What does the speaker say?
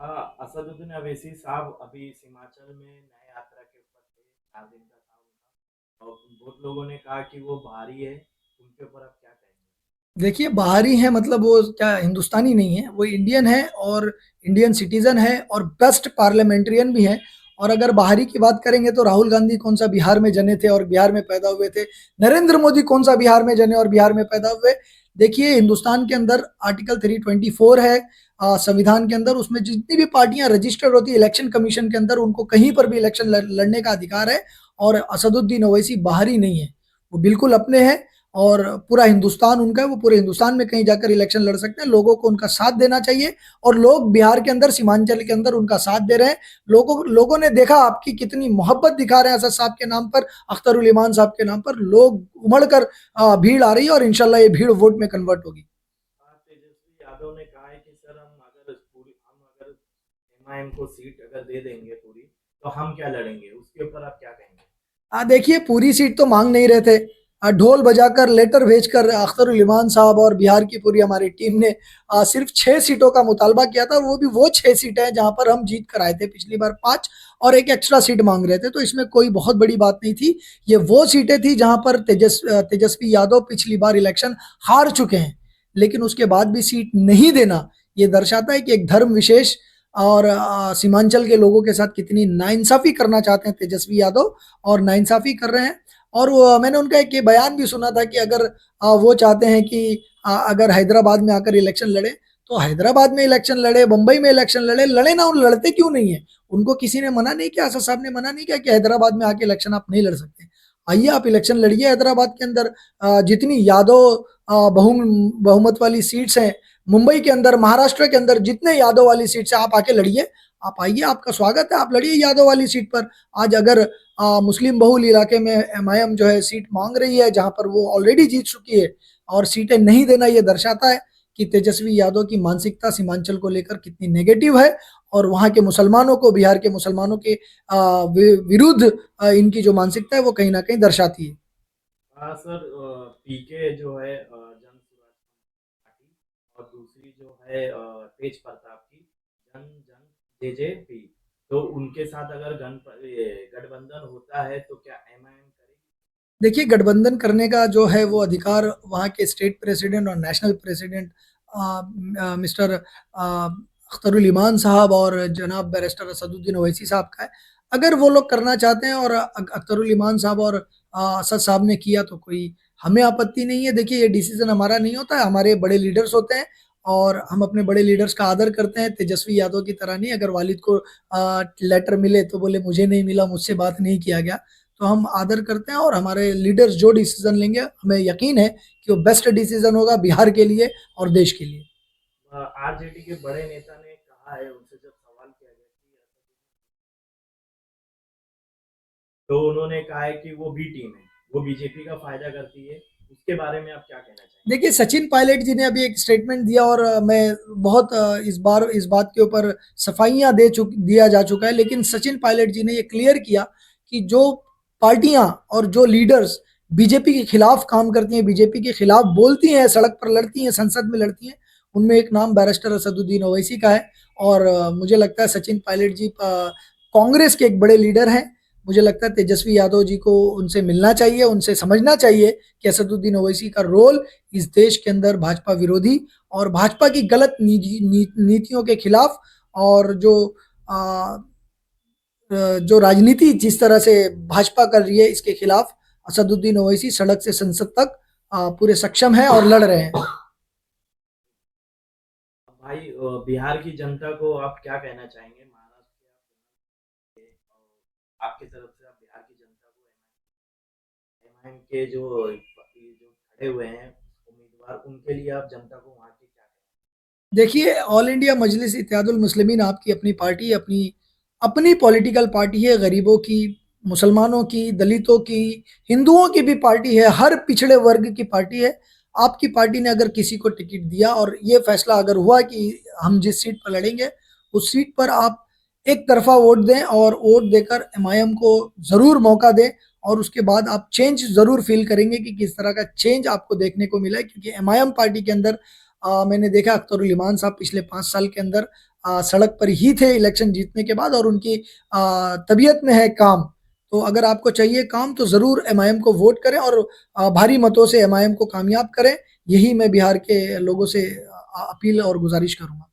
असदुद्दीन अवैसी साहब अभी हिमाचल में नए यात्रा के ऊपर थे, 4 दिन का था उनका। और बहुत लोगों ने कहा कि वो बाहरी है, उनके ऊपर आप क्या कहेंगे? देखिए, बाहरी हैं मतलब वो क्या हिंदुस्तानी नहीं है, वो इंडियन है और इंडियन सिटीजन है और बेस्ट पार्लियामेंट्रियन भी हैं। और अगर बाहरी की बात करेंगे तो राहुल गांधी कौन सा बिहार में जने थे और बिहार में पैदा हुए थे, नरेंद्र मोदी कौन सा बिहार में जने और बिहार में पैदा हुए। देखिए, हिंदुस्तान के अंदर आर्टिकल 324 है संविधान के अंदर, उसमें जितनी भी पार्टियां रजिस्टर्ड होती है इलेक्शन कमीशन के अंदर, उनको कहीं पर भी इलेक्शन लड़ने का अधिकार है। और असदुद्दीन ओवैसी बाहरी नहीं है, वो बिल्कुल अपने हैं और पूरा हिंदुस्तान उनका है, वो पूरे हिंदुस्तान में कहीं जाकर इलेक्शन लड़ सकते हैं। लोगों को उनका साथ देना चाहिए और लोग बिहार के अंदर, सीमांचल के अंदर उनका साथ दे रहे हैं। लोगों ने देखा आपकी कितनी मोहब्बत दिखा रहे हैं असद साहब के नाम पर, अख्तरुल ईमान साहब के नाम पर। लोग उमड़ कर भीड़ आ रही है और इंशाल्लाह ये भीड़ वोट में कन्वर्ट होगी। तेजस्वी यादव ने कहा है कि सर हम अगर एमआईएम को सीट अगर दे देंगे पूरी, तो हम क्या लड़ेंगे, उसके ऊपर आप क्या कहेंगे? देखिए, पूरी सीट तो मांग नहीं रहे थे। ढोल बजाकर लेटर भेजकर अख्तरुल इमान साहब और बिहार की पूरी हमारी टीम ने सिर्फ 6 सीटों का मुतालबा किया था। वो भी वो 6 सीटें हैं जहां पर हम जीत कर आए थे पिछली बार 5, और एक एक्स्ट्रा सीट मांग रहे थे, तो इसमें कोई बहुत बड़ी बात नहीं थी। ये वो सीटें थी जहां पर तेजस्वी यादव पिछली बार इलेक्शन हार चुके हैं, लेकिन उसके बाद भी सीट नहीं देना ये दर्शाता है कि एक धर्म विशेष और सीमांचल के लोगों के साथ कितनी नाइंसाफी करना चाहते हैं तेजस्वी यादव, और नाइंसाफी कर रहे हैं। और मैंने उनका एक ये बयान भी सुना था कि अगर वो चाहते हैं कि अगर हैदराबाद में आकर इलेक्शन लड़े, तो हैदराबाद में इलेक्शन लड़े, बंबई में इलेक्शन लड़े, लड़े ना, उन लड़ते क्यों नहीं है? उनको किसी ने मना नहीं किया, असद साहब ने मना नहीं किया कि हैदराबाद में आके इलेक्शन आप नहीं लड़ सकते। आइए, आप इलेक्शन लड़िए हैदराबाद के अंदर। जितनी यादव बहुमत वाली सीट्स हैं मुंबई के अंदर, महाराष्ट्र के अंदर जितने यादव वाली सीट से आप आके लड़िए। आप आइए, आपका स्वागत है, आप लड़िए यादव वाली सीट पर। आज अगर मुस्लिम बहुल इलाके में एमआईएम जो है सीट मांग रही है जहां पर वो ऑलरेडी जीत चुकी है, और सीटें नहीं देना, ये दर्शाता है कि तेजस्वी यादव की मानसिकता सीमांचल को लेकर कितनी नेगेटिव है। और वहां के मुसलमानों को, बिहार के मुसलमानों के विरुद्ध इनकी जो मानसिकता है वो कहीं ना कहीं दर्शाती है। हाँ सर, पीके जो है जन सुराज पार्टी, और दूसरी जो है तेज प्रताप की जन जन जेजेपी, तो उनके साथ अगर गठबंधन होता है तो क्या एमआईएम करेगी? देखिए, गठबंधन करने का जो है वो अधिकार वहाँ के स्टेट प्रेसिडेंट और नेशनल प्रेसिडेंट मिस्टर अख्तरुल ईमान साहब और जनाब बैरिस्टर असदुद्दीन ओवैसी साहब का है। अगर वो लोग करना चाहते हैं और अख्तरुल ईमान साहब और असद साहब ने किया, तो कोई हमें आपत्ति नहीं है। देखिए, ये डिसीजन हमारा नहीं होता है, हमारे बड़े लीडर्स होते हैं और हम अपने बड़े लीडर्स का आदर करते हैं। तेजस्वी यादव की तरह नहीं, अगर वालिद को लेटर मिले तो बोले मुझे नहीं मिला, मुझसे बात नहीं किया गया। तो हम आदर करते हैं और हमारे लीडर्स जो डिसीजन लेंगे हमें यकीन है कि वो बेस्ट डिसीजन होगा बिहार के लिए और देश के लिए। आरजेडी के बड़े नेता ने कहा है, उनसे जब सवाल किया गया कि तो उन्होंने कहा है कि वो बी टीम है, वो बीजेपी का फायदा करती है। उसके बारे में आप क्या कहना चाहेंगे? देखिए, सचिन पायलट जी ने अभी एक स्टेटमेंट दिया और मैं बहुत इस बार इस बात के ऊपर सफाइयां दिया जा चुका है, लेकिन सचिन पायलट जी ने ये क्लियर किया कि जो पार्टियां और जो लीडर्स बीजेपी के खिलाफ काम करती हैं, बीजेपी के खिलाफ बोलती हैं, सड़क पर लड़ती हैं, संसद में लड़ती हैं, उनमें एक नाम बैरिस्टर असदुद्दीन ओवैसी का है। और मुझे लगता है सचिन पायलट जी कांग्रेस के एक बड़े लीडर हैं। मुझे लगता है तेजस्वी यादव जी को उनसे मिलना चाहिए, उनसे समझना चाहिए कि असदुद्दीन ओवैसी का रोल इस देश के अंदर भाजपा विरोधी और भाजपा की गलत नीतियों के खिलाफ, और जो राजनीति जिस तरह से भाजपा कर रही है इसके खिलाफ असदुद्दीन ओवैसी सड़क से संसद तक पूरे सक्षम है और लड़ रहे हैं। भाई, बिहार की जनता को आप क्या कहना चाहेंगे? महाराष्ट्र के आपकी तरफ से आप बिहार की जनता को एमआईएम के जो खड़े हुए हैं उम्मीदवार, उनके लिए आप जनता को वहाँ की क्या कहेंगे? देखिए, ऑल इंडिया मजलिस इत्तेहादुल मुस्लिमीन आपकी अपनी पार्टी, अपनी अपनी पॉलिटिकल पार्टी है। गरीबों की, मुसलमानों की, दलितों की, हिंदुओं की भी पार्टी है, हर पिछड़े वर्ग की पार्टी है। आपकी पार्टी ने अगर किसी को टिकट दिया और ये फैसला अगर हुआ कि हम जिस सीट पर लड़ेंगे उस सीट पर आप एक तरफा वोट दें और वोट देकर एमआईएम को ज़रूर मौका दें, और उसके बाद आप चेंज ज़रूर फील करेंगे कि किस तरह का चेंज आपको देखने को मिला है। क्योंकि एमआईएम पार्टी के अंदर मैंने देखा अख्तरुल इमान साहब पिछले 5 साल के अंदर सड़क पर ही थे इलेक्शन जीतने के बाद और उनकी तबीयत में है काम। तो अगर आपको चाहिए काम तो ज़रूर एमआईएम को वोट करें और भारी मतों से एमआईएम को कामयाब करें। यही मैं बिहार के लोगों से अपील और गुज़ारिश करूँगा।